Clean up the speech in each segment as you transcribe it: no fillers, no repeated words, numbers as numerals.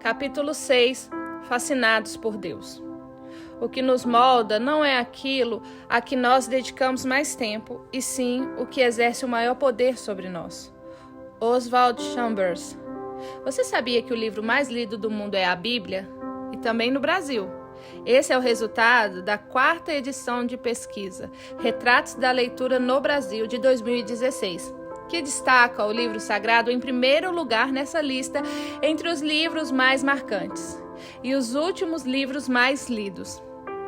Capítulo 6. Fascinados por Deus. O que nos molda não é aquilo a que nós dedicamos mais tempo, e sim o que exerce o maior poder sobre nós. Oswald Chambers. Você sabia que o livro mais lido do mundo é a Bíblia? E também no Brasil. Esse é o resultado da 4ª edição de pesquisa, Retratos da Leitura no Brasil, de 2016, que destaca o livro sagrado em primeiro lugar nessa lista entre os livros mais marcantes e os últimos livros mais lidos.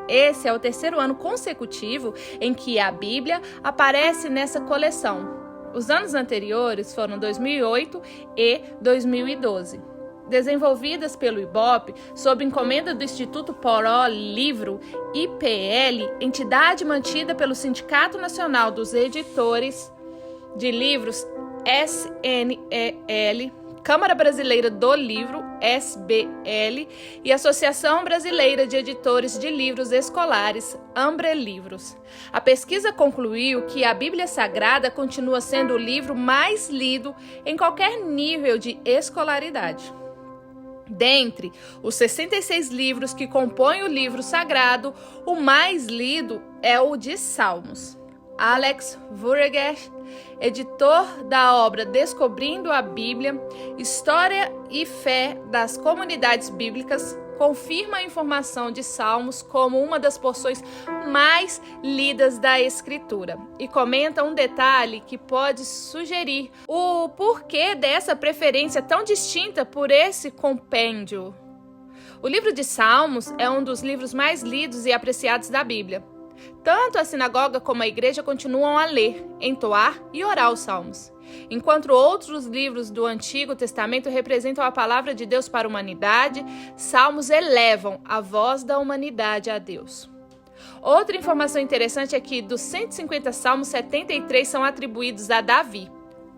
Esse é o 3º ano consecutivo em que a Bíblia aparece nessa coleção. Os anos anteriores foram 2008 e 2012. Desenvolvidas pelo IBOP, sob encomenda do Instituto Poró Livro, IPL, entidade mantida pelo Sindicato Nacional dos Editores de Livros, SNEL, Câmara Brasileira do Livro, SBL, e Associação Brasileira de Editores de Livros Escolares, Ambrelivros. A pesquisa concluiu que a Bíblia Sagrada continua sendo o livro mais lido em qualquer nível de escolaridade. Dentre os 66 livros que compõem o livro sagrado, o mais lido é o de Salmos. Alex Würger, editor da obra Descobrindo a Bíblia, História e Fé das Comunidades Bíblicas, confirma a informação de Salmos como uma das porções mais lidas da Escritura e comenta um detalhe que pode sugerir o porquê dessa preferência tão distinta por esse compêndio. O livro de Salmos é um dos livros mais lidos e apreciados da Bíblia. Tanto a sinagoga como a igreja continuam a ler, entoar e orar os salmos, enquanto outros livros do Antigo Testamento representam a palavra de Deus para a humanidade. Salmos elevam a voz da humanidade a Deus. Outra informação interessante é que dos 150 salmos, 73 são atribuídos a Davi,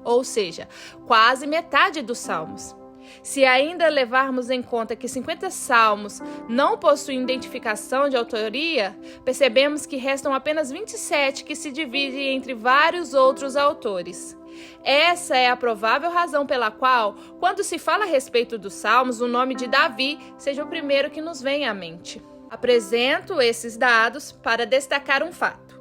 ou seja, quase metade dos salmos. Se ainda levarmos em conta que 50 salmos não possuem identificação de autoria, percebemos que restam apenas 27 que se dividem entre vários outros autores. Essa é a provável razão pela qual, quando se fala a respeito dos salmos, o nome de Davi seja o primeiro que nos vem à mente. Apresento esses dados para destacar um fato.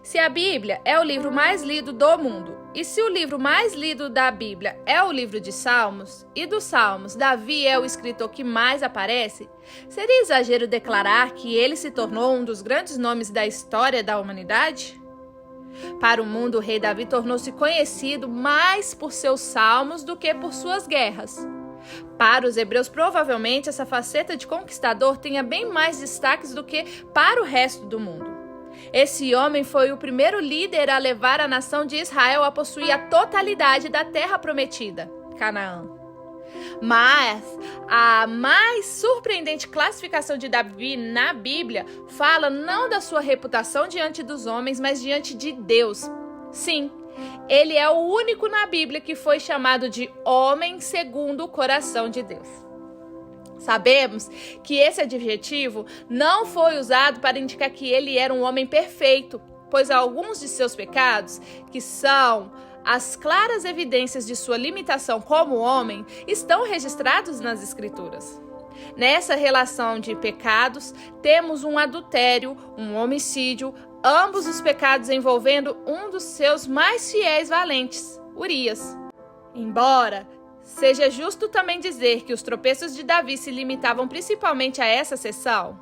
Se a Bíblia é o livro mais lido do mundo, e se o livro mais lido da Bíblia é o livro de Salmos, e dos Salmos Davi é o escritor que mais aparece, seria exagero declarar que ele se tornou um dos grandes nomes da história da humanidade? Para o mundo, o rei Davi tornou-se conhecido mais por seus salmos do que por suas guerras. Para os hebreus, provavelmente essa faceta de conquistador tenha bem mais destaques do que para o resto do mundo. Esse homem foi o primeiro líder a levar a nação de Israel a possuir a totalidade da terra prometida, Canaã. Mas a mais surpreendente classificação de Davi na Bíblia fala não da sua reputação diante dos homens, mas diante de Deus. Sim, ele é o único na Bíblia que foi chamado de homem segundo o coração de Deus. Sabemos que esse adjetivo não foi usado para indicar que ele era um homem perfeito, pois alguns de seus pecados, que são as claras evidências de sua limitação como homem, estão registrados nas Escrituras. Nessa relação de pecados, temos um adultério, um homicídio, ambos os pecados envolvendo um dos seus mais fiéis valentes, Urias. Embora seja justo também dizer que os tropeços de Davi se limitavam principalmente a essa seção.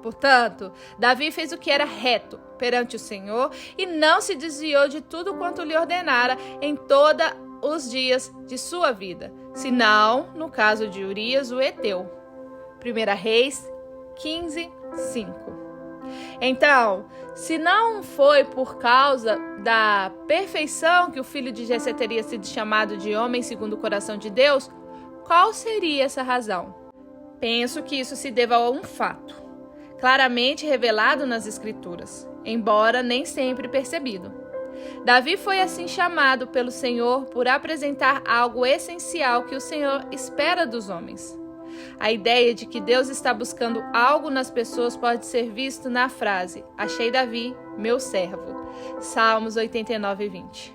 Portanto, Davi fez o que era reto perante o Senhor e não se desviou de tudo quanto lhe ordenara em todos os dias de sua vida, senão no caso de Urias, o heteu. 1 Reis 15:5. Então, se não foi por causa da perfeição que o filho de Jessé teria sido chamado de homem segundo o coração de Deus, qual seria essa razão? Penso que isso se deva a um fato, claramente revelado nas Escrituras, embora nem sempre percebido. Davi foi assim chamado pelo Senhor por apresentar algo essencial que o Senhor espera dos homens. A ideia de que Deus está buscando algo nas pessoas pode ser visto na frase: achei Davi, meu servo. Salmos 89:20.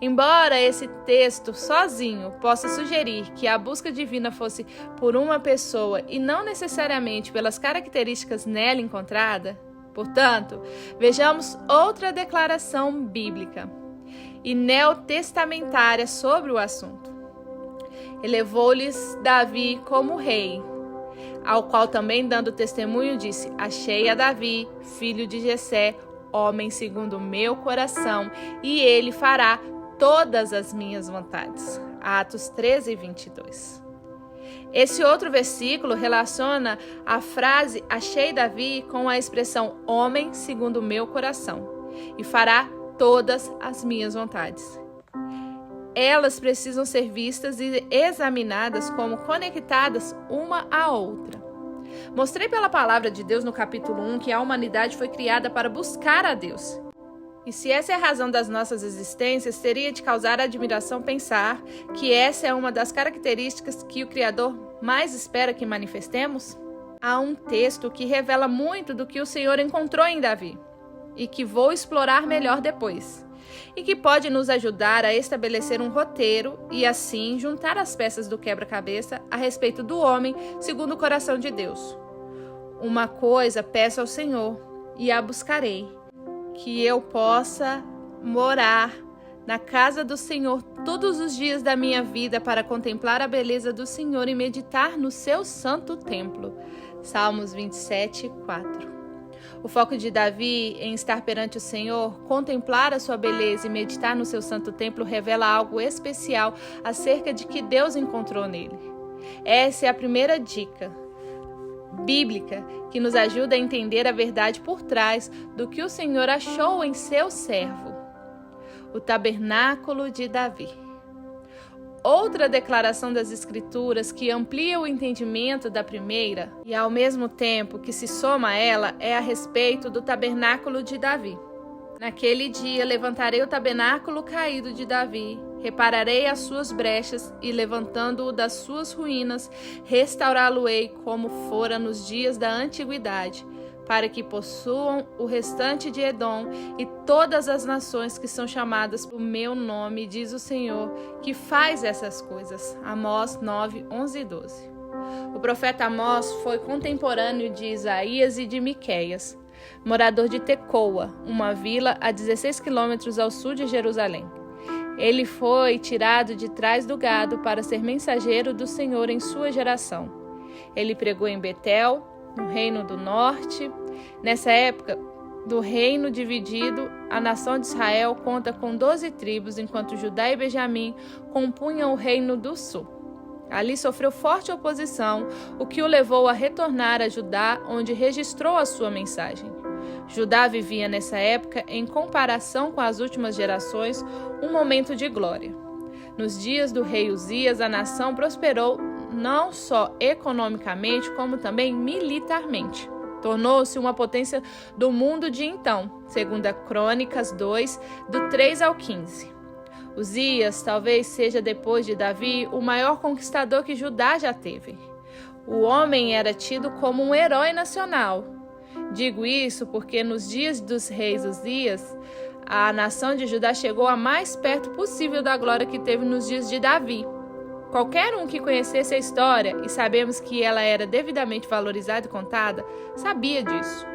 Embora esse texto sozinho possa sugerir que a busca divina fosse por uma pessoa e não necessariamente pelas características nela encontrada, portanto, vejamos outra declaração bíblica e neotestamentária sobre o assunto. Elevou-lhes Davi como rei, ao qual também dando testemunho disse: achei a Davi, filho de Jessé, homem segundo o meu coração, e ele fará todas as minhas vontades. Atos 13:22. Esse outro versículo relaciona a frase achei Davi com a expressão homem segundo o meu coração, e fará todas as minhas vontades. Elas precisam ser vistas e examinadas como conectadas uma à outra. Mostrei pela palavra de Deus no capítulo 1 que a humanidade foi criada para buscar a Deus. E se essa é a razão das nossas existências, teria de causar admiração pensar que essa é uma das características que o Criador mais espera que manifestemos? Há um texto que revela muito do que o Senhor encontrou em Davi, e que vou explorar melhor depois, e que pode nos ajudar a estabelecer um roteiro e assim juntar as peças do quebra-cabeça a respeito do homem segundo o coração de Deus. Uma coisa peço ao Senhor e a buscarei, que eu possa morar na casa do Senhor todos os dias da minha vida para contemplar a beleza do Senhor e meditar no seu santo templo. Salmos 27:4. O foco de Davi em estar perante o Senhor, contemplar a sua beleza e meditar no seu santo templo revela algo especial acerca de que Deus encontrou nele. Essa é a primeira dica bíblica que nos ajuda a entender a verdade por trás do que o Senhor achou em seu servo, o tabernáculo de Davi. Outra declaração das Escrituras que amplia o entendimento da primeira e ao mesmo tempo que se soma a ela é a respeito do tabernáculo de Davi. Naquele dia levantarei o tabernáculo caído de Davi, repararei as suas brechas e levantando-o das suas ruínas, restaurá-lo-ei como fora nos dias da antiguidade, para que possuam o restante de Edom e todas as nações que são chamadas por meu nome, diz o Senhor, que faz essas coisas. Amós 9:11 e 12. O profeta Amós foi contemporâneo de Isaías e de Miqueias, morador de Tecoa, uma vila a 16 quilômetros ao sul de Jerusalém. Ele foi tirado de trás do gado para ser mensageiro do Senhor em sua geração. Ele pregou em Betel, no Reino do Norte. Nessa época do reino dividido, a nação de Israel conta com 12 tribos, enquanto Judá e Benjamim compunham o Reino do Sul. Ali sofreu forte oposição, o que o levou a retornar a Judá, onde registrou a sua mensagem. Judá vivia nessa época, em comparação com as últimas gerações, um momento de glória. Nos dias do rei Uzias, a nação prosperou não só economicamente, como também militarmente. Tornou-se uma potência do mundo de então, segundo Crônicas 2, do 3 ao 15. Uzias talvez seja, depois de Davi, o maior conquistador que Judá já teve. O homem era tido como um herói nacional. Digo isso porque nos dias dos reis Uzias, a nação de Judá chegou a mais perto possível da glória que teve nos dias de Davi. Qualquer um que conhecesse a história, e sabemos que ela era devidamente valorizada e contada, sabia disso.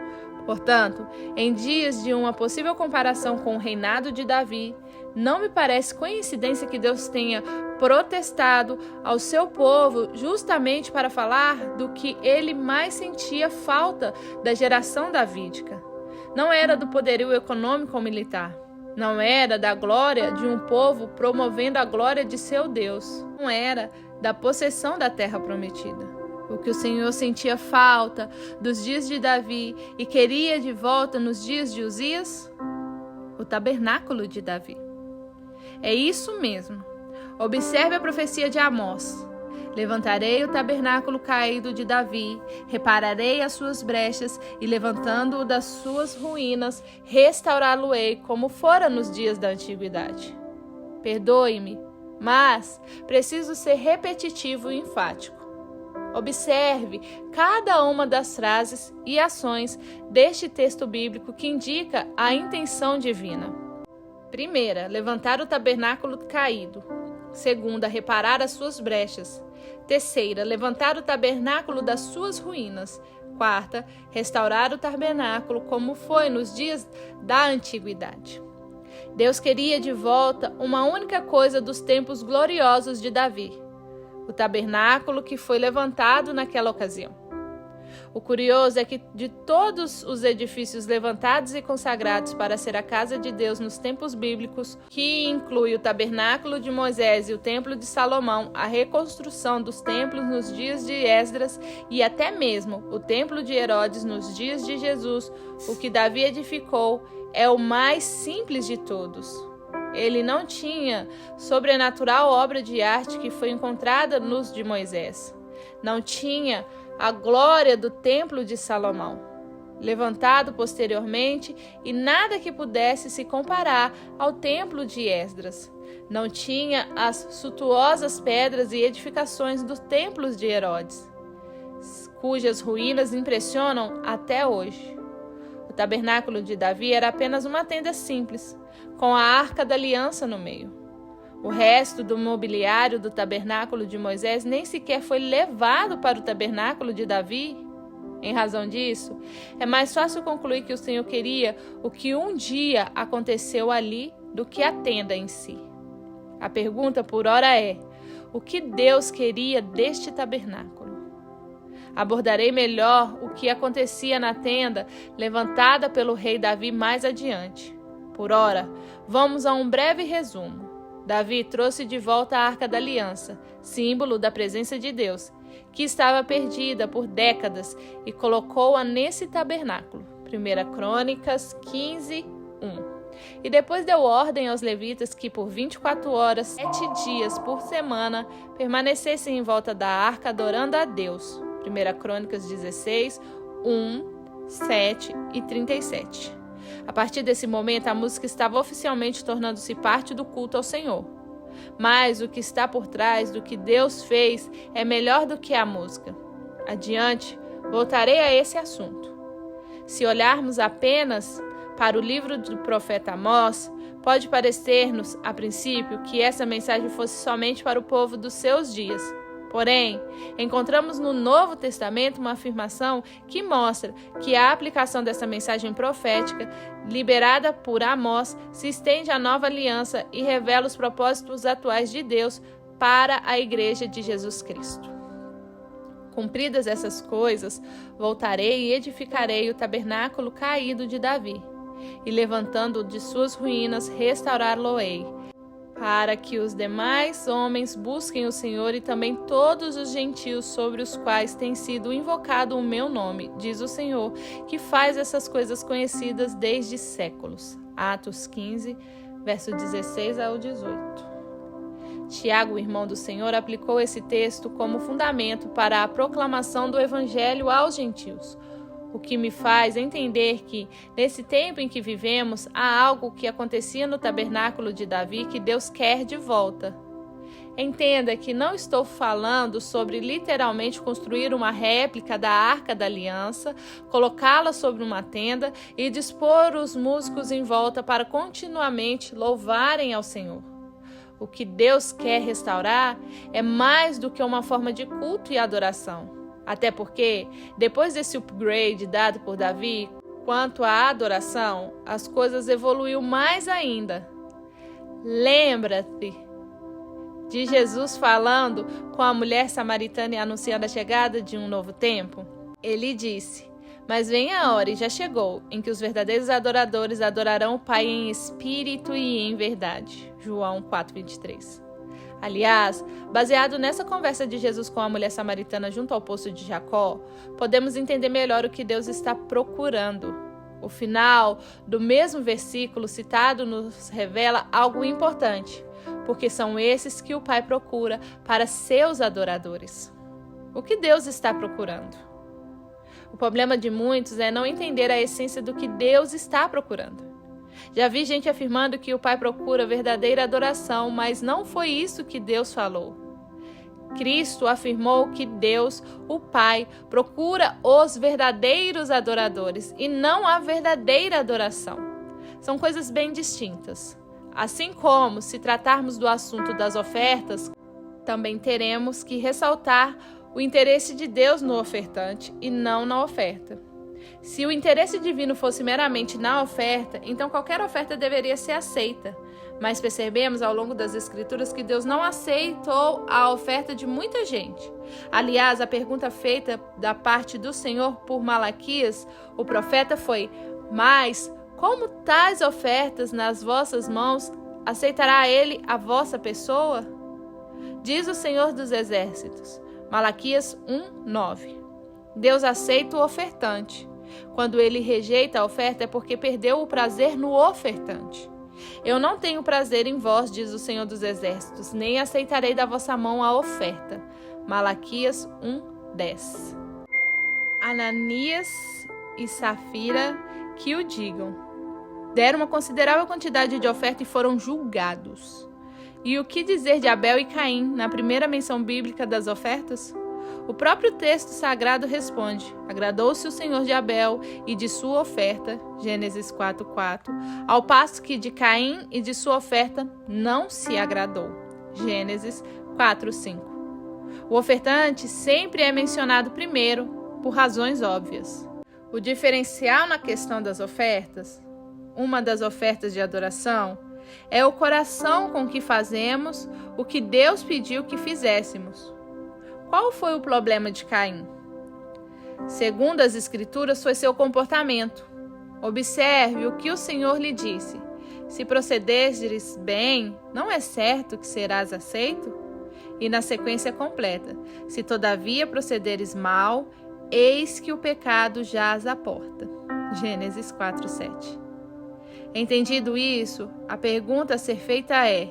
Portanto, em dias de uma possível comparação com o reinado de Davi, não me parece coincidência que Deus tenha protestado ao seu povo justamente para falar do que ele mais sentia falta da geração davídica. Não era do poderio econômico ou militar. Não era da glória de um povo promovendo a glória de seu Deus. Não era da possessão da terra prometida. O que o Senhor sentia falta dos dias de Davi e queria de volta nos dias de Uzias? O tabernáculo de Davi. É isso mesmo. Observe a profecia de Amós. Levantarei o tabernáculo caído de Davi, repararei as suas brechas e, levantando-o das suas ruínas, restaurá-lo-ei como fora nos dias da antiguidade. Perdoe-me, mas preciso ser repetitivo e enfático. Observe cada uma das frases e ações deste texto bíblico que indica a intenção divina. Primeira, levantar o tabernáculo caído. Segunda, reparar as suas brechas. Terceira, levantar o tabernáculo das suas ruínas. Quarta, restaurar o tabernáculo como foi nos dias da antiguidade. Deus queria de volta uma única coisa dos tempos gloriosos de Davi: o tabernáculo que foi levantado naquela ocasião. O curioso é que de todos os edifícios levantados e consagrados para ser a casa de Deus nos tempos bíblicos, que inclui o tabernáculo de Moisés e o templo de Salomão, a reconstrução dos templos nos dias de Esdras e até mesmo o templo de Herodes nos dias de Jesus, o que Davi edificou é o mais simples de todos. Ele não tinha sobrenatural obra de arte que foi encontrada nos de Moisés. Não tinha a glória do templo de Salomão, levantado posteriormente, e nada que pudesse se comparar ao templo de Esdras. Não tinha as suntuosas pedras e edificações dos templos de Herodes, cujas ruínas impressionam até hoje. O tabernáculo de Davi era apenas uma tenda simples, com a arca da aliança no meio. O resto do mobiliário do tabernáculo de Moisés nem sequer foi levado para o tabernáculo de Davi. Em razão disso, é mais fácil concluir que o Senhor queria o que um dia aconteceu ali do que a tenda em si. A pergunta por ora é: o que Deus queria deste tabernáculo? Abordarei melhor o que acontecia na tenda levantada pelo rei Davi mais adiante. Por ora, vamos a um breve resumo. Davi trouxe de volta a Arca da Aliança, símbolo da presença de Deus, que estava perdida por décadas, e colocou-a nesse tabernáculo. 1 Crônicas 15, 1. E depois deu ordem aos levitas que por 24 horas, 7 dias por semana, permanecessem em volta da arca adorando a Deus. 1 Crônicas 16, 1, 7 e 37. A partir desse momento, a música estava oficialmente tornando-se parte do culto ao Senhor. Mas o que está por trás do que Deus fez é melhor do que a música. Adiante, voltarei a esse assunto. Se olharmos apenas para o livro do profeta Amós, pode parecer-nos, a princípio, que essa mensagem fosse somente para o povo dos seus dias. Porém, encontramos no Novo Testamento uma afirmação que mostra que a aplicação dessa mensagem profética, liberada por Amós, se estende à nova aliança e revela os propósitos atuais de Deus para a Igreja de Jesus Cristo. Cumpridas essas coisas, voltarei e edificarei o tabernáculo caído de Davi, e levantando-o de suas ruínas, restaurá-lo-ei, para que os demais homens busquem o Senhor e também todos os gentios sobre os quais tem sido invocado o meu nome, diz o Senhor, que faz essas coisas conhecidas desde séculos. Atos 15, verso 16 ao 18. Tiago, irmão do Senhor, aplicou esse texto como fundamento para a proclamação do Evangelho aos gentios, o que me faz entender que, nesse tempo em que vivemos, há algo que acontecia no tabernáculo de Davi que Deus quer de volta. Entenda que não estou falando sobre literalmente construir uma réplica da Arca da Aliança, colocá-la sobre uma tenda e dispor os músicos em volta para continuamente louvarem ao Senhor. O que Deus quer restaurar é mais do que uma forma de culto e adoração. Até porque, depois desse upgrade dado por Davi, quanto à adoração, as coisas evoluíram mais ainda. Lembra-te de Jesus falando com a mulher samaritana e anunciando a chegada de um novo tempo? Ele disse: mas vem a hora, e já chegou, em que os verdadeiros adoradores adorarão o Pai em espírito e em verdade. João 4:23. Aliás, baseado nessa conversa de Jesus com a mulher samaritana junto ao poço de Jacó, podemos entender melhor o que Deus está procurando. O final do mesmo versículo citado nos revela algo importante, porque são esses que o Pai procura para seus adoradores. O que Deus está procurando? O problema de muitos é não entender a essência do que Deus está procurando. Já vi gente afirmando que o Pai procura verdadeira adoração, mas não foi isso que Deus falou. Cristo afirmou que Deus, o Pai, procura os verdadeiros adoradores e não a verdadeira adoração. São coisas bem distintas. Assim como, se tratarmos do assunto das ofertas, também teremos que ressaltar o interesse de Deus no ofertante e não na oferta. Se o interesse divino fosse meramente na oferta, então qualquer oferta deveria ser aceita. Mas percebemos ao longo das Escrituras que Deus não aceitou a oferta de muita gente. Aliás, a pergunta feita da parte do Senhor por Malaquias, o profeta, foi: mas como tais ofertas nas vossas mãos, aceitará ele a vossa pessoa? Diz o Senhor dos Exércitos, Malaquias 1:9. Deus aceita o ofertante. Quando ele rejeita a oferta é porque perdeu o prazer no ofertante. Eu não tenho prazer em vós, diz o Senhor dos Exércitos, nem aceitarei da vossa mão a oferta. Malaquias 1:10. Ananias e Safira que o digam. Deram uma considerável quantidade de oferta e foram julgados. E o que dizer de Abel e Caim na primeira menção bíblica das ofertas? O próprio texto sagrado responde: agradou-se o Senhor de Abel e de sua oferta, Gênesis 4:4, ao passo que de Caim e de sua oferta não se agradou, Gênesis 4:5. O ofertante sempre é mencionado primeiro, por razões óbvias. O diferencial na questão das ofertas, uma das ofertas de adoração, é o coração com que fazemos o que Deus pediu que fizéssemos. Qual foi o problema de Caim? Segundo as Escrituras, foi seu comportamento. Observe o que o Senhor lhe disse: se procederes bem, não é certo que serás aceito? E na sequência completa: se todavia procederes mal, eis que o pecado jaz à porta. Gênesis 4:7. Entendido isso, a pergunta a ser feita é: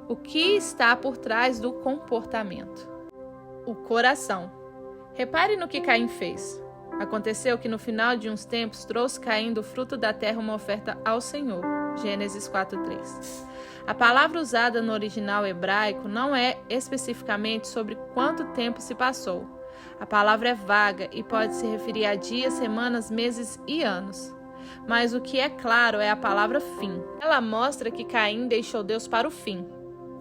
o que está por trás do comportamento? O coração. Repare no que Caim fez. Aconteceu que no final de uns tempos trouxe Caim do fruto da terra uma oferta ao Senhor. Gênesis 4:3. A palavra usada no original hebraico não é especificamente sobre quanto tempo se passou. A palavra é vaga e pode se referir a dias, semanas, meses e anos. Mas o que é claro é a palavra fim. Ela mostra que Caim deixou Deus para o fim.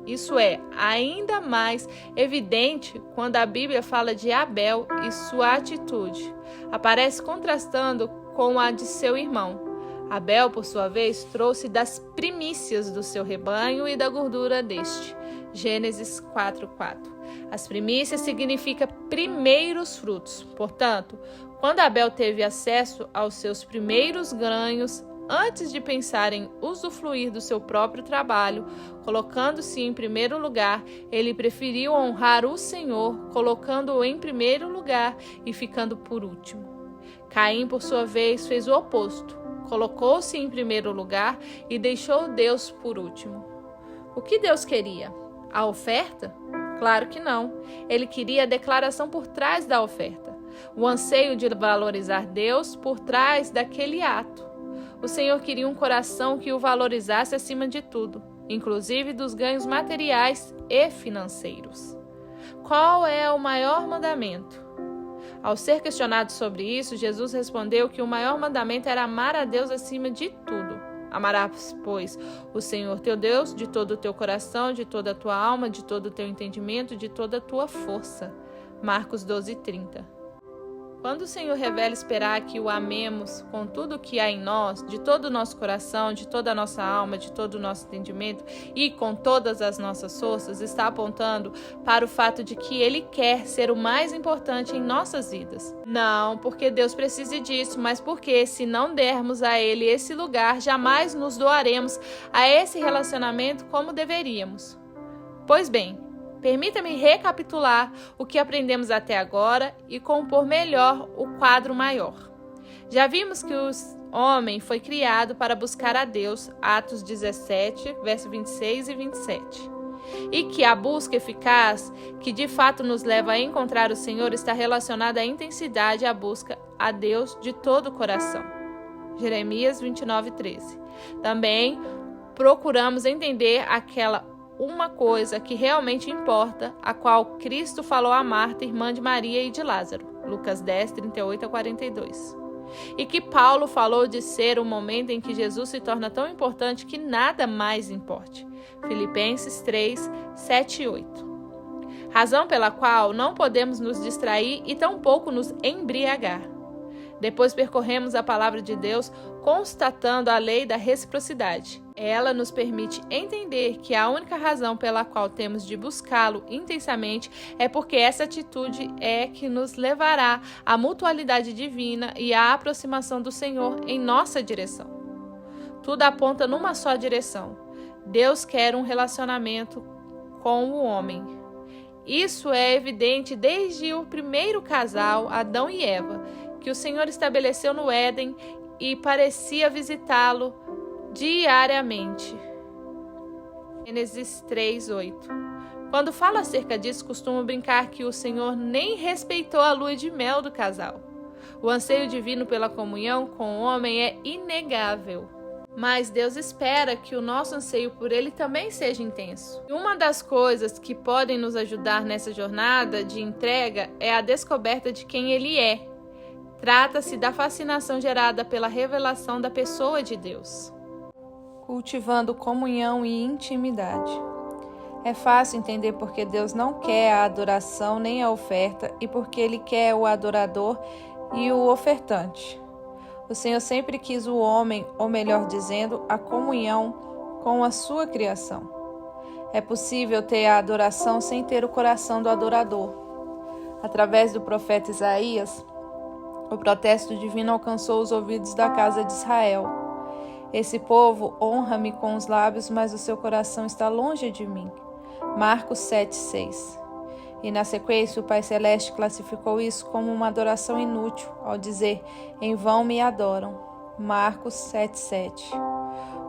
Isso é ainda mais evidente quando a Bíblia fala de Abel e sua atitude. Aparece contrastando com a de seu irmão. Abel, por sua vez, trouxe das primícias do seu rebanho e da gordura deste. Gênesis 4:4. As primícias significa primeiros frutos. Portanto, quando Abel teve acesso aos seus primeiros ganhos, antes de pensar em usufruir do seu próprio trabalho, colocando-se em primeiro lugar, ele preferiu honrar o Senhor, colocando-o em primeiro lugar e ficando por último. Caim, por sua vez, fez o oposto. Colocou-se em primeiro lugar e deixou Deus por último. O que Deus queria? A oferta? Claro que não. Ele queria a declaração por trás da oferta, o anseio de valorizar Deus por trás daquele ato. O Senhor queria um coração que o valorizasse acima de tudo, inclusive dos ganhos materiais e financeiros. Qual é o maior mandamento? Ao ser questionado sobre isso, Jesus respondeu que o maior mandamento era amar a Deus acima de tudo. Amarás, pois, o Senhor teu Deus de todo o teu coração, de toda a tua alma, de todo o teu entendimento, de toda a tua força. Marcos 12:30. Quando o Senhor revela esperar que o amemos com tudo o que há em nós, de todo o nosso coração, de toda a nossa alma, de todo o nosso entendimento e com todas as nossas forças, está apontando para o fato de que Ele quer ser o mais importante em nossas vidas. Não porque Deus precise disso, mas porque se não dermos a Ele esse lugar, jamais nos doaremos a esse relacionamento como deveríamos. Pois bem, permita-me recapitular o que aprendemos até agora e compor melhor o quadro maior. Já vimos que o homem foi criado para buscar a Deus, Atos 17, versos 26 e 27. E que a busca eficaz, que de fato nos leva a encontrar o Senhor, está relacionada à intensidade à busca a Deus de todo o coração. Jeremias 29:13. Também procuramos entender aquela uma coisa que realmente importa, a qual Cristo falou a Marta, irmã de Maria e de Lázaro. Lucas 10, 38 a 42. e que Paulo falou de ser o momento em que Jesus se torna tão importante que nada mais importe. Filipenses 3, 7 e 8. Razão pela qual não podemos nos distrair e tampouco nos embriagar. Depois percorremos a palavra de Deus constatando a lei da reciprocidade. Ela nos permite entender que a única razão pela qual temos de buscá-lo intensamente é porque essa atitude é que nos levará à mutualidade divina e à aproximação do Senhor em nossa direção. Tudo aponta numa só direção. Deus quer um relacionamento com o homem. Isso é evidente desde o primeiro casal, Adão e Eva, que o Senhor estabeleceu no Éden e parecia visitá-lo diariamente. Gênesis 3, 8. Quando falo acerca disso, costumo brincar que o Senhor nem respeitou a lua de mel do casal. O anseio divino pela comunhão com o homem é inegável. Mas Deus espera que o nosso anseio por Ele também seja intenso. E uma das coisas que podem nos ajudar nessa jornada de entrega é a descoberta de quem Ele é. Trata-se da fascinação gerada pela revelação da pessoa de Deus. Cultivando comunhão e intimidade. É fácil entender porque Deus não quer a adoração nem a oferta e porque Ele quer o adorador e o ofertante. O Senhor sempre quis o homem, ou melhor dizendo, a comunhão com a sua criação. É possível ter a adoração sem ter o coração do adorador. Através do profeta Isaías, o protesto divino alcançou os ouvidos da casa de Israel. Esse povo honra-me com os lábios, mas o seu coração está longe de mim. Marcos 7,6. E na sequência o Pai Celeste classificou isso como uma adoração inútil, ao dizer, em vão me adoram. Marcos 7,7.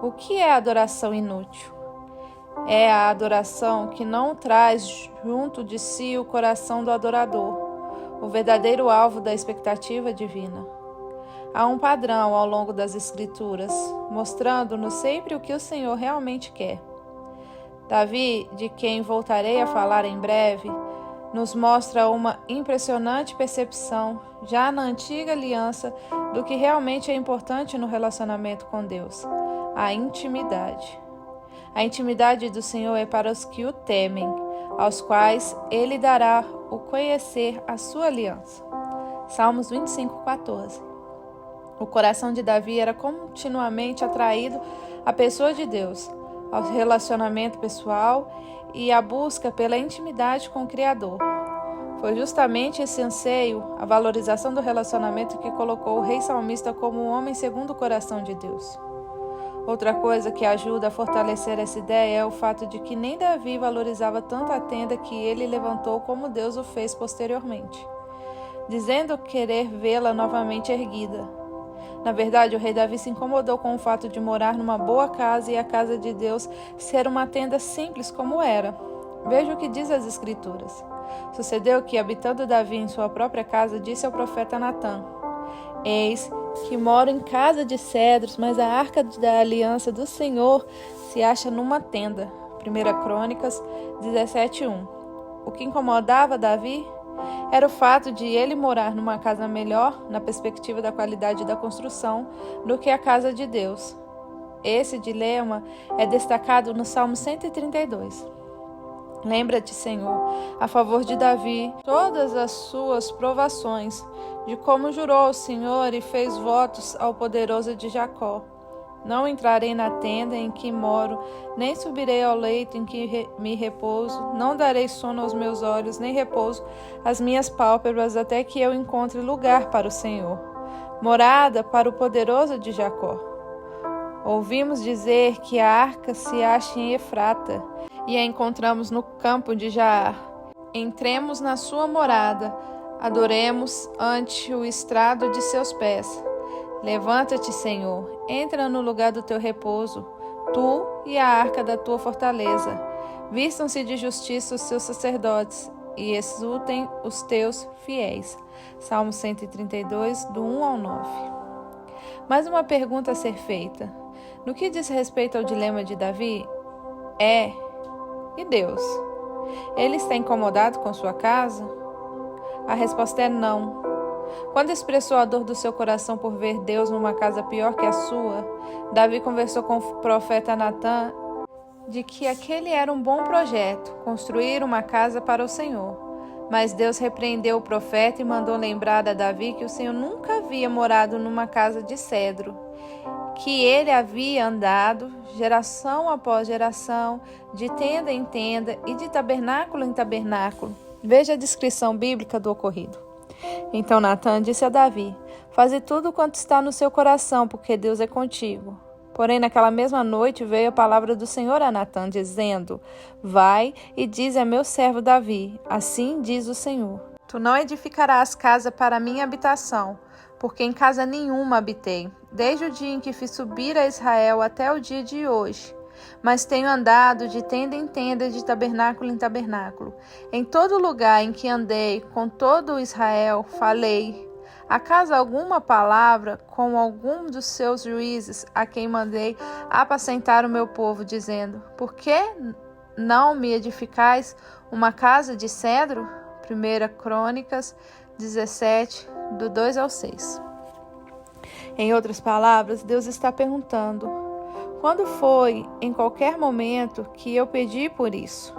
O que é adoração inútil? É a adoração que não traz junto de si o coração do adorador, o verdadeiro alvo da expectativa divina. Há um padrão ao longo das Escrituras, mostrando-nos sempre o que o Senhor realmente quer. Davi, de quem voltarei a falar em breve, nos mostra uma impressionante percepção, já na antiga aliança, do que realmente é importante no relacionamento com Deus, a intimidade. A intimidade do Senhor é para os que o temem, aos quais Ele dará o conhecer a sua aliança. Salmos 25:14. O coração de Davi era continuamente atraído à pessoa de Deus, ao relacionamento pessoal e à busca pela intimidade com o Criador. Foi justamente esse anseio, a valorização do relacionamento, que colocou o rei salmista como um homem segundo o coração de Deus. Outra coisa que ajuda a fortalecer essa ideia é o fato de que nem Davi valorizava tanto a tenda que ele levantou como Deus o fez posteriormente, dizendo querer vê-la novamente erguida. Na verdade, o rei Davi se incomodou com o fato de morar numa boa casa e a casa de Deus ser uma tenda simples como era. Veja o que diz as Escrituras. Sucedeu que, habitando Davi em sua própria casa, disse ao profeta Natã: Eis que moro em casa de cedros, mas a arca da aliança do Senhor se acha numa tenda. 1 Crônicas 17:1. O que incomodava Davi era o fato de ele morar numa casa melhor, na perspectiva da qualidade da construção, do que a casa de Deus. Esse dilema é destacado no Salmo 132. Lembra-te, Senhor, a favor de Davi, todas as suas provações, de como jurou o Senhor e fez votos ao poderoso de Jacó. Não entrarei na tenda em que moro, nem subirei ao leito em que me repouso, não darei sono aos meus olhos, nem repouso às minhas pálpebras, até que eu encontre lugar para o Senhor, morada para o poderoso de Jacó. Ouvimos dizer que a arca se acha em Efrata, e a encontramos no campo de Jaar. Entremos na sua morada, adoremos ante o estrado de seus pés. Levanta-te, Senhor, entra no lugar do teu repouso, tu e a arca da tua fortaleza. Vistam-se de justiça os seus sacerdotes e exultem os teus fiéis. Salmo 132, do 1 ao 9. Mais uma pergunta a ser feita. No que diz respeito ao dilema de Davi, e Deus? Ele está incomodado com sua casa? A resposta é não. Quando expressou a dor do seu coração por ver Deus numa casa pior que a sua, Davi conversou com o profeta Natã de que aquele era um bom projeto, construir uma casa para o Senhor. Mas Deus repreendeu o profeta e mandou lembrar a Davi que o Senhor nunca havia morado numa casa de cedro, que ele havia andado, geração após geração, de tenda em tenda e de tabernáculo em tabernáculo. Veja a descrição bíblica do ocorrido. Então Natã disse a Davi: faze tudo quanto está no seu coração, porque Deus é contigo. Porém, naquela mesma noite veio a palavra do Senhor a Natã, dizendo: vai e dize a meu servo Davi: assim diz o Senhor: tu não edificarás casa para a minha habitação, porque em casa nenhuma habitei, desde o dia em que fiz subir a Israel até o dia de hoje. Mas tenho andado de tenda em tenda, de tabernáculo em tabernáculo. Em todo lugar em que andei com todo o Israel, falei. Acaso alguma palavra com algum dos seus juízes, a quem mandei apacentar o meu povo, dizendo: por que não me edificais uma casa de cedro? 1 Crônicas 17, do 2 ao 6. Em outras palavras, Deus está perguntando: quando foi, em qualquer momento, que eu pedi por isso?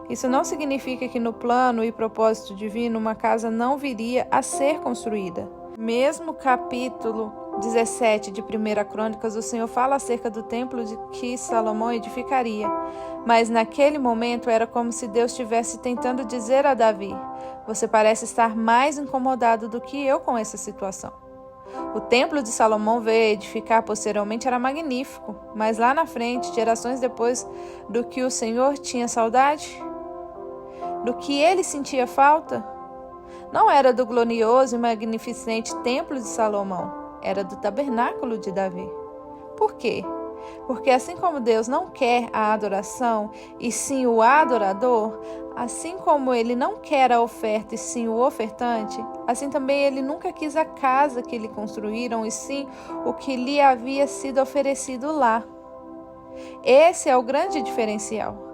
Isso não significa que no plano e propósito divino uma casa não viria a ser construída. Mesmo capítulo 17 de 1 Crônicas, o Senhor fala acerca do templo de que Salomão edificaria. Mas naquele momento era como se Deus estivesse tentando dizer a Davi: você parece estar mais incomodado do que eu com essa situação. O templo de Salomão veio edificar posteriormente era magnífico, mas lá na frente, gerações depois, do que o Senhor tinha saudade? Do que ele sentia falta? Não era do glorioso e magnificente templo de Salomão, era do tabernáculo de Davi. Por quê? Porque assim como Deus não quer a adoração e sim o adorador, assim como ele não quer a oferta e sim o ofertante, assim também ele nunca quis a casa que lhe construíram e sim o que lhe havia sido oferecido lá. Esse é o grande diferencial.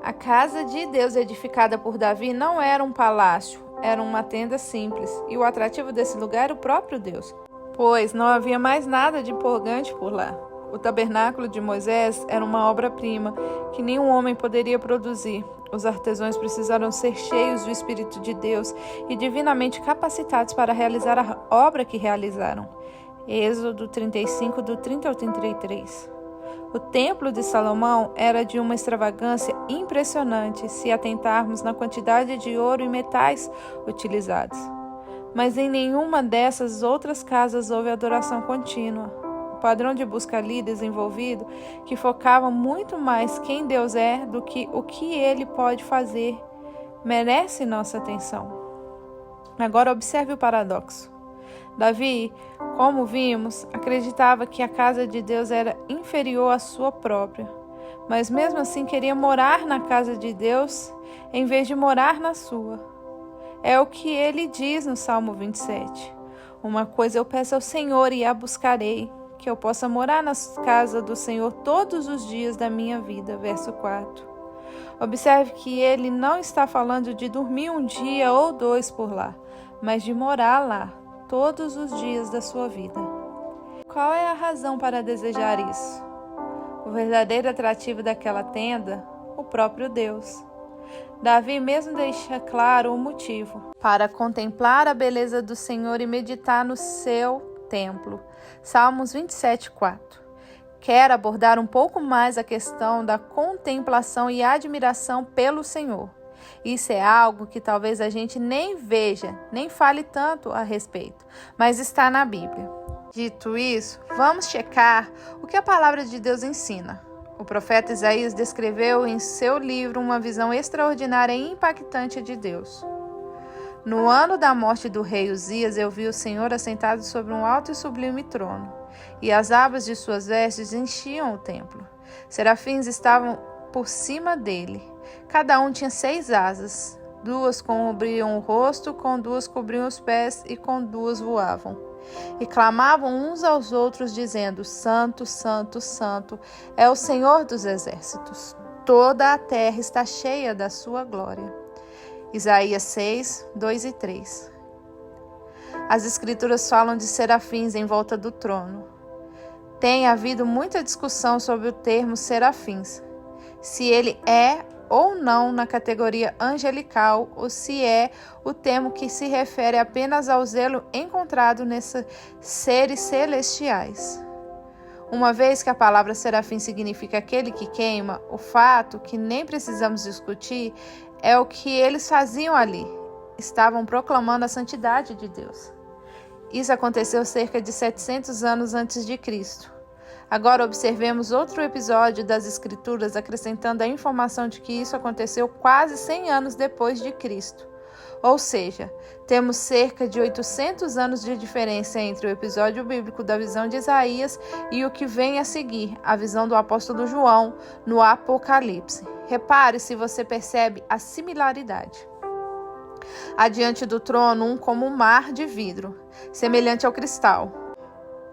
A casa de Deus edificada por Davi não era um palácio, era uma tenda simples, e o atrativo desse lugar era o próprio Deus, pois não havia mais nada de empolgante por lá. O tabernáculo de Moisés era uma obra-prima que nenhum homem poderia produzir. Os artesãos precisaram ser cheios do Espírito de Deus e divinamente capacitados para realizar a obra que realizaram. Êxodo 35, do 30 ao 33. O templo de Salomão era de uma extravagância impressionante se atentarmos na quantidade de ouro e metais utilizados. Mas em nenhuma dessas outras casas houve adoração contínua. O padrão de busca ali desenvolvido, que focava muito mais quem Deus é do que o que Ele pode fazer, merece nossa atenção. Agora observe o paradoxo. Davi, como vimos, acreditava que a casa de Deus era inferior à sua própria, mas mesmo assim queria morar na casa de Deus em vez de morar na sua. É o que ele diz no Salmo 27. Uma coisa eu peço ao Senhor e a buscarei, que eu possa morar na casa do Senhor todos os dias da minha vida. Verso 4. Observe que ele não está falando de dormir um dia ou dois por lá, mas de morar lá todos os dias da sua vida. Qual é a razão para desejar isso? O verdadeiro atrativo daquela tenda? O próprio Deus. Davi mesmo deixa claro o motivo: para contemplar a beleza do Senhor e meditar no seu templo. Salmos 27, 4. Quer abordar um pouco mais a questão da contemplação e admiração pelo Senhor. Isso é algo que talvez a gente nem veja, nem fale tanto a respeito, mas está na Bíblia. Dito isso, vamos checar o que a palavra de Deus ensina. O profeta Isaías descreveu em seu livro uma visão extraordinária e impactante de Deus. No ano da morte do rei Uzias, eu vi o Senhor assentado sobre um alto e sublime trono, e as abas de suas vestes enchiam o templo. Serafins estavam por cima dele. Cada um tinha 6 asas. 2 cobriam o rosto, com 2 cobriam os pés e com 2 voavam. E clamavam uns aos outros, dizendo: Santo, Santo, Santo é o Senhor dos exércitos. Toda a terra está cheia da sua glória. Isaías 6, 2 e 3. As escrituras falam de serafins em volta do trono. Tem havido muita discussão sobre o termo serafins, se ele é ou não na categoria angelical ou se é o termo que se refere apenas ao zelo encontrado nesses seres celestiais. Uma vez que a palavra serafim significa aquele que queima, o fato, que nem precisamos discutir, é o que eles faziam ali. Estavam proclamando a santidade de Deus. Isso aconteceu cerca de 700 anos antes de Cristo. Agora observemos outro episódio das Escrituras acrescentando a informação de que isso aconteceu quase 100 anos depois de Cristo. Ou seja, temos cerca de 800 anos de diferença entre o episódio bíblico da visão de Isaías e o que vem a seguir, a visão do apóstolo João no Apocalipse. Repare se você percebe a similaridade. Adiante do trono, um como um mar de vidro, semelhante ao cristal.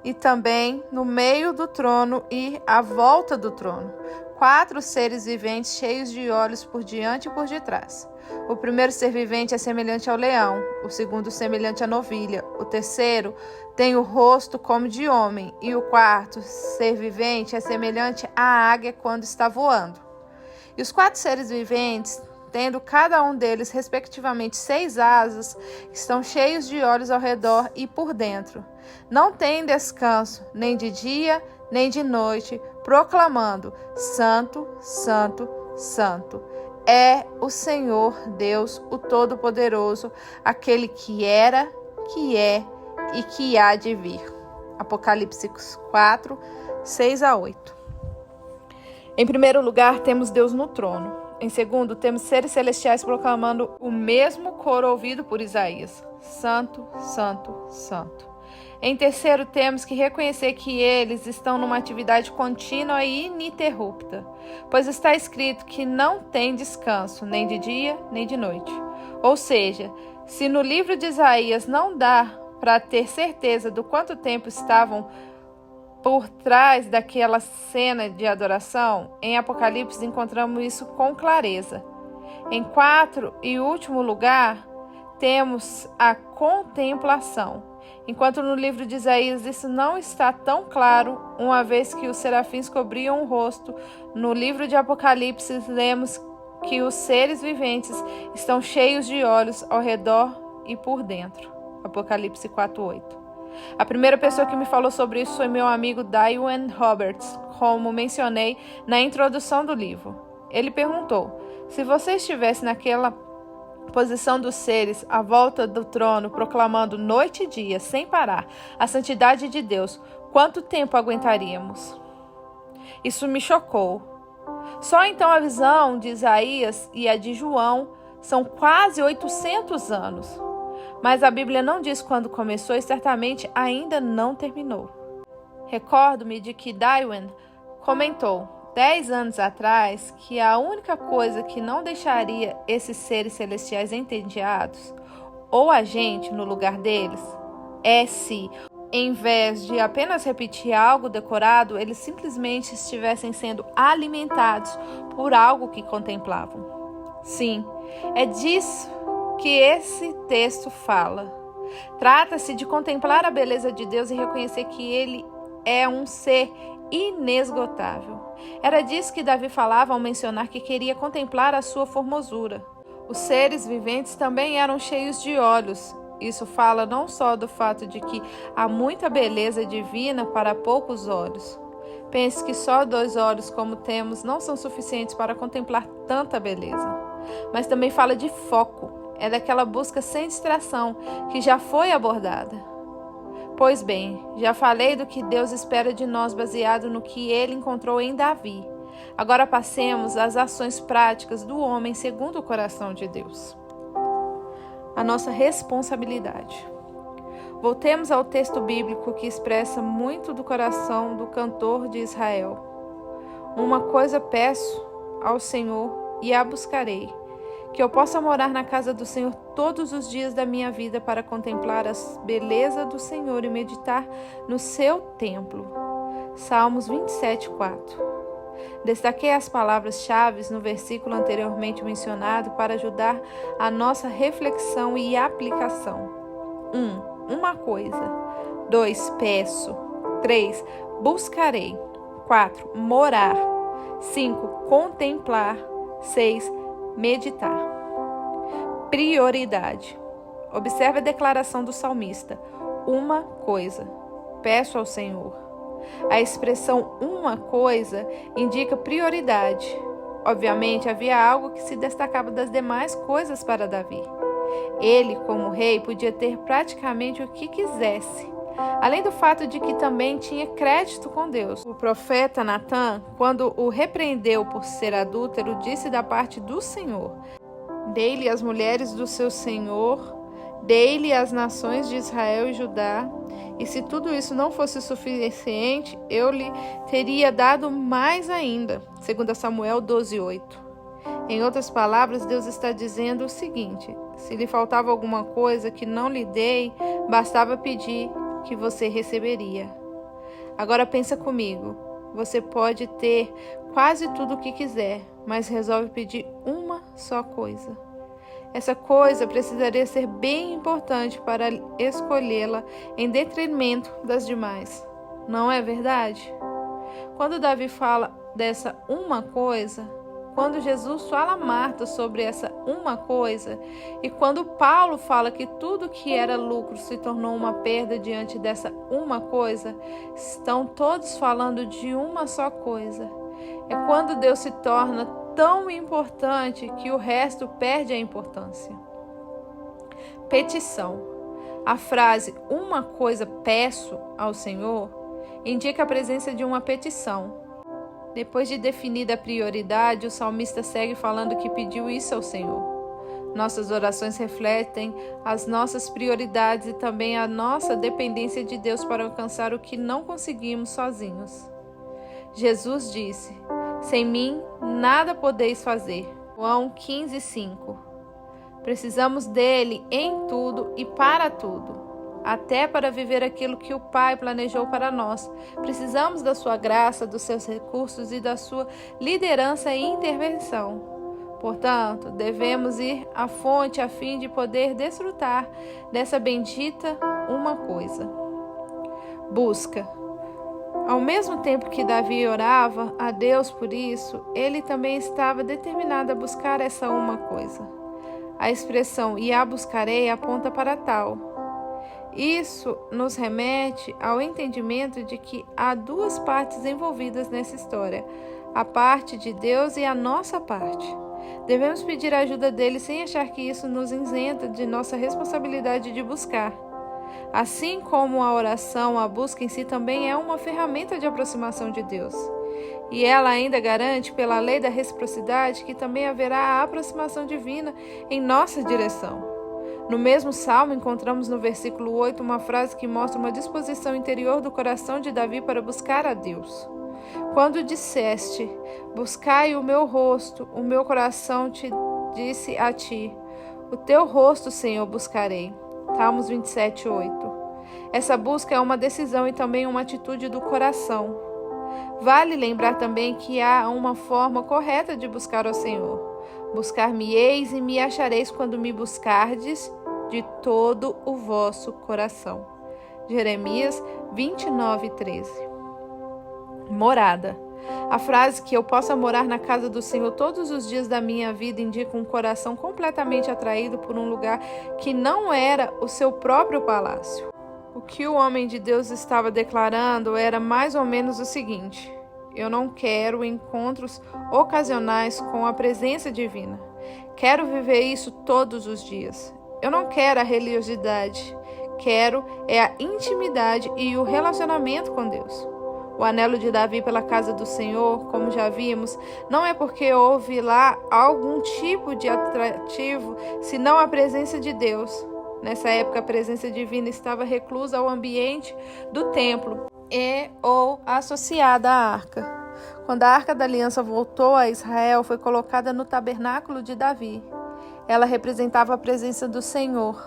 E também no meio do trono e à volta do trono, 4 seres viventes cheios de olhos por diante e por detrás. O primeiro ser vivente é semelhante ao leão, o segundo semelhante à novilha, o terceiro tem o rosto como de homem e o quarto ser vivente é semelhante à águia quando está voando. E os 4 seres viventes, tendo cada um deles respectivamente 6 asas, estão cheios de olhos ao redor e por dentro. Não têm descanso, nem de dia, nem de noite, proclamando: Santo, Santo, Santo. É o Senhor Deus, o Todo-Poderoso, aquele que era, que é e que há de vir. Apocalipse 4, 6-8. Em primeiro lugar, temos Deus no trono. Em segundo, temos seres celestiais proclamando o mesmo coro ouvido por Isaías: Santo, Santo, Santo. Em terceiro, temos que reconhecer que eles estão numa atividade contínua e ininterrupta, pois está escrito que não tem descanso, nem de dia, nem de noite. Ou seja, se no livro de Isaías não dá para ter certeza do quanto tempo estavam por trás daquela cena de adoração, em Apocalipse encontramos isso com clareza. Em quarto e último lugar, temos a contemplação. Enquanto no livro de Isaías isso não está tão claro, uma vez que os serafins cobriam o rosto, no livro de Apocalipse lemos que os seres viventes estão cheios de olhos ao redor e por dentro. Apocalipse 4:8. A primeira pessoa que me falou sobre isso foi meu amigo Daiwan Roberts, como mencionei na introdução do livro. Ele perguntou: se você estivesse naquela posição dos seres à volta do trono, proclamando noite e dia, sem parar, a santidade de Deus, quanto tempo aguentaríamos? Isso me chocou. Só então a visão de Isaías e a de João são quase 800 anos. Mas a Bíblia não diz quando começou e certamente ainda não terminou. Recordo-me de que Daiwan comentou 10 anos atrás que a única coisa que não deixaria esses seres celestiais entediados, ou a gente no lugar deles, é se, em vez de apenas repetir algo decorado, eles simplesmente estivessem sendo alimentados por algo que contemplavam. Sim, é disso que esse texto fala. Trata-se de contemplar a beleza de Deus e reconhecer que Ele é um ser inesgotável. Era disso que Davi falava ao mencionar que queria contemplar a sua formosura. Os seres viventes também eram cheios de olhos. Isso fala não só do fato de que há muita beleza divina para poucos olhos. Pense que só 2 olhos como temos não são suficientes para contemplar tanta beleza. Mas também fala de foco. É daquela busca sem distração que já foi abordada. Pois bem, já falei do que Deus espera de nós baseado no que Ele encontrou em Davi. Agora passemos às ações práticas do homem segundo o coração de Deus. A nossa responsabilidade. Voltemos ao texto bíblico que expressa muito do coração do cantor de Israel. Uma coisa peço ao Senhor e a buscarei, que eu possa morar na casa do Senhor todos os dias da minha vida para contemplar a beleza do Senhor e meditar no seu templo. Salmos 27:4. Destaquei as palavras-chave no versículo anteriormente mencionado para ajudar a nossa reflexão e aplicação. 1. uma coisa. 2, peço. 3, buscarei. 4, morar. 5, contemplar. 6, meditar. Prioridade. Observe a declaração do salmista. Uma coisa. Peço ao Senhor. A expressão uma coisa indica prioridade. Obviamente, havia algo que se destacava das demais coisas para Davi. Ele, como rei, podia ter praticamente o que quisesse, além do fato de que também tinha crédito com Deus. O profeta Natã, quando o repreendeu por ser adúltero, disse da parte do Senhor: dei-lhe as mulheres do seu senhor, dei-lhe as nações de Israel e Judá, e se tudo isso não fosse suficiente, eu lhe teria dado mais ainda. 2 Samuel 12:8. Em outras palavras, Deus está dizendo o seguinte: se lhe faltava alguma coisa que não lhe dei, bastava pedir que você receberia. Agora pensa comigo, você pode ter quase tudo o que quiser, mas resolve pedir uma só coisa. Essa coisa precisaria ser bem importante para escolhê-la em detrimento das demais. Não é verdade? Quando Davi fala dessa uma coisa, quando Jesus fala a Marta sobre essa uma coisa, e quando Paulo fala que tudo que era lucro se tornou uma perda diante dessa uma coisa, estão todos falando de uma só coisa. É quando Deus se torna tão importante que o resto perde a importância. Petição. A frase uma coisa peço ao Senhor indica a presença de uma petição. Depois de definida a prioridade, o salmista segue falando que pediu isso ao Senhor. Nossas orações refletem as nossas prioridades e também a nossa dependência de Deus para alcançar o que não conseguimos sozinhos. Jesus disse: sem mim, nada podeis fazer. João 15:5. Precisamos dele em tudo e para tudo, até para viver aquilo que o Pai planejou para nós. Precisamos da sua graça, dos seus recursos e da sua liderança e intervenção. Portanto, devemos ir à fonte a fim de poder desfrutar dessa bendita uma coisa. Busca. Ao mesmo tempo que Davi orava a Deus por isso, ele também estava determinado a buscar essa uma coisa. A expressão "e a buscarei" aponta para tal. Isso nos remete ao entendimento de que há duas partes envolvidas nessa história: a parte de Deus e a nossa parte. Devemos pedir a ajuda dele sem achar que isso nos isenta de nossa responsabilidade de buscar. Assim como a oração, a busca em si também é uma ferramenta de aproximação de Deus. E ela ainda garante, pela lei da reciprocidade, que também haverá a aproximação divina em nossa direção. No mesmo salmo, encontramos no versículo 8 uma frase que mostra uma disposição interior do coração de Davi para buscar a Deus. Quando disseste: buscai o meu rosto, o meu coração te disse a ti: o teu rosto, Senhor, buscarei. Salmos 27:8. Essa busca é uma decisão e também uma atitude do coração. Vale lembrar também que há uma forma correta de buscar ao Senhor. Buscar-me-eis e me achareis quando me buscardes de todo o vosso coração. Jeremias 29:13. Morada. A frase "que eu possa morar na casa do Senhor todos os dias da minha vida" indica um coração completamente atraído por um lugar que não era o seu próprio palácio. O que o homem de Deus estava declarando era mais ou menos o seguinte: eu não quero encontros ocasionais com a presença divina. Quero viver isso todos os dias. Eu não quero a religiosidade. Quero a intimidade e o relacionamento com Deus. O anelo de Davi pela casa do Senhor, como já vimos, não é porque houve lá algum tipo de atrativo, senão a presença de Deus. Nessa época, a presença divina estava reclusa ao ambiente do templo ou associada à arca. Quando a Arca da Aliança voltou a Israel, foi colocada no tabernáculo de Davi. Ela representava a presença do Senhor.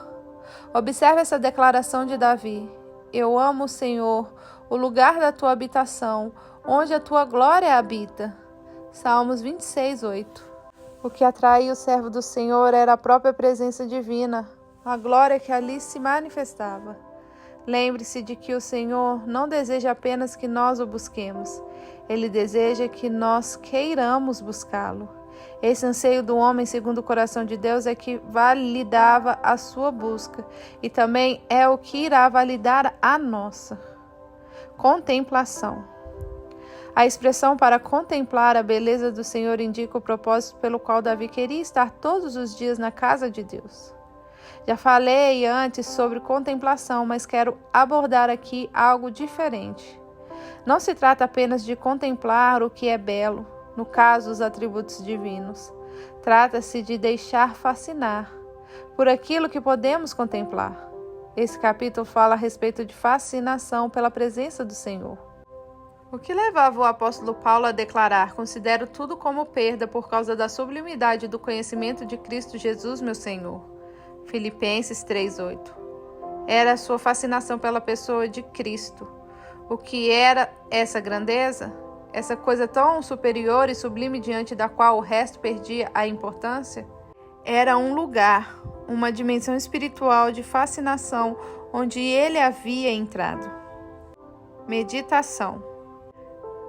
Observe essa declaração de Davi: eu amo o Senhor, o lugar da tua habitação, onde a tua glória habita. Salmos 26:8. O que atraía o servo do Senhor era a própria presença divina, a glória que ali se manifestava. Lembre-se de que o Senhor não deseja apenas que nós o busquemos. Ele deseja que nós queiramos buscá-lo. Esse anseio do homem segundo o coração de Deus é que validava a sua busca e também é o que irá validar a nossa. Contemplação. A expressão para contemplar a beleza do Senhor indica o propósito pelo qual Davi queria estar todos os dias na casa de Deus. Já falei antes sobre contemplação, mas quero abordar aqui algo diferente. Não se trata apenas de contemplar o que é belo, no caso, os atributos divinos. Trata-se de deixar fascinar por aquilo que podemos contemplar. Esse capítulo fala a respeito de fascinação pela presença do Senhor. O que levava o apóstolo Paulo a declarar: considero tudo como perda por causa da sublimidade do conhecimento de Cristo Jesus, meu Senhor. Filipenses 3:8. Era a sua fascinação pela pessoa de Cristo. O que era essa grandeza? Essa coisa tão superior e sublime diante da qual o resto perdia a importância? Era um lugar, uma dimensão espiritual de fascinação onde ele havia entrado. Meditação.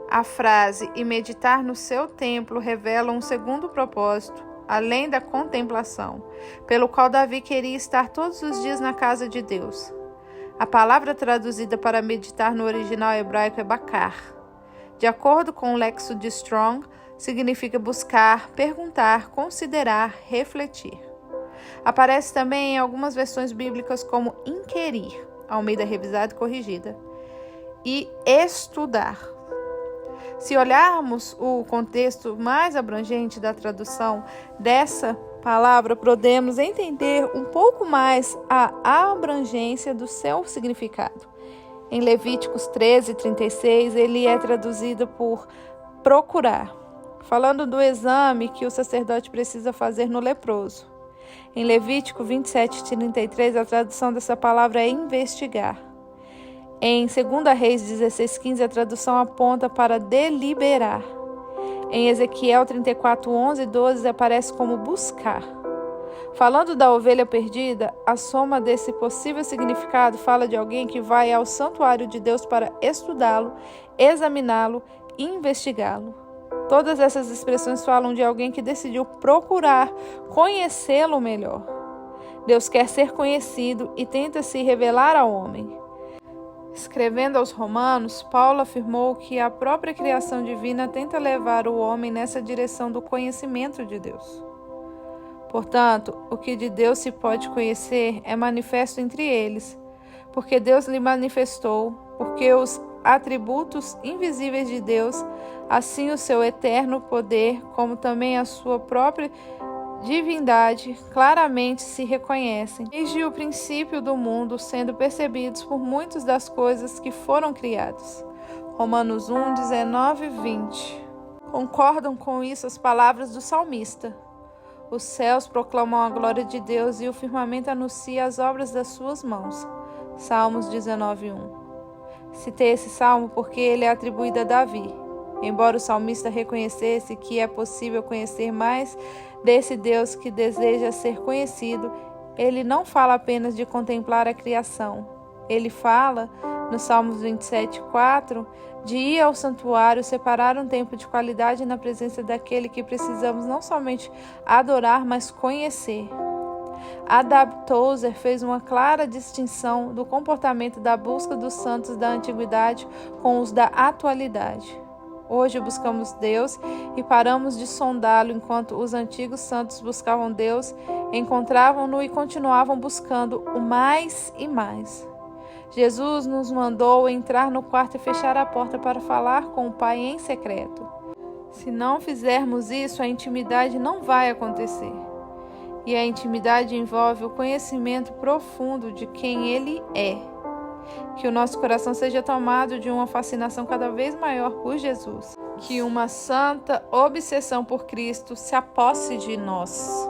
A frase "e meditar no seu templo" revela um segundo propósito, além da contemplação, pelo qual Davi queria estar todos os dias na casa de Deus. A palavra traduzida para meditar no original hebraico é bakar. De acordo com o Lexo de Strong, significa buscar, perguntar, considerar, refletir. Aparece também em algumas versões bíblicas como inquirir, Almeida Revisada e Corrigida, e estudar. Se olharmos o contexto mais abrangente da tradução dessa palavra, podemos entender um pouco mais a abrangência do seu significado. Em Levíticos 13:36, ele é traduzido por procurar, falando do exame que o sacerdote precisa fazer no leproso. Em Levítico 27:33, a tradução dessa palavra é investigar. Em 2 Reis 16:15, a tradução aponta para deliberar. Em Ezequiel 34:11 e 12, aparece como buscar. Falando da ovelha perdida, a soma desse possível significado fala de alguém que vai ao santuário de Deus para estudá-lo, examiná-lo e investigá-lo. Todas essas expressões falam de alguém que decidiu procurar conhecê-lo melhor. Deus quer ser conhecido e tenta se revelar ao homem. Escrevendo aos Romanos, Paulo afirmou que a própria criação divina tenta levar o homem nessa direção do conhecimento de Deus. Portanto, o que de Deus se pode conhecer é manifesto entre eles, porque Deus lhe manifestou, porque os atributos invisíveis de Deus, assim o seu eterno poder, como também a sua própria divindade, claramente se reconhecem, desde o princípio do mundo, sendo percebidos por muitas das coisas que foram criadas. Romanos 1:19-20. Concordam com isso as palavras do salmista. Os céus proclamam a glória de Deus e o firmamento anuncia as obras das suas mãos. Salmos 19:1. Citei esse salmo porque ele é atribuído a Davi. Embora o salmista reconhecesse que é possível conhecer mais desse Deus que deseja ser conhecido, ele não fala apenas de contemplar a criação. Ele fala, no Salmos 27:4, de ir ao santuário, separar um tempo de qualidade na presença daquele que precisamos não somente adorar, mas conhecer. A.W. Tozer fez uma clara distinção do comportamento da busca dos santos da antiguidade com os da atualidade. Hoje buscamos Deus e paramos de sondá-lo, enquanto os antigos santos buscavam Deus, encontravam-no e continuavam buscando o mais e mais. Jesus nos mandou entrar no quarto e fechar a porta para falar com o Pai em secreto. Se não fizermos isso, a intimidade não vai acontecer. E a intimidade envolve o conhecimento profundo de quem Ele é. Que o nosso coração seja tomado de uma fascinação cada vez maior por Jesus. Que uma santa obsessão por Cristo se aposse de nós.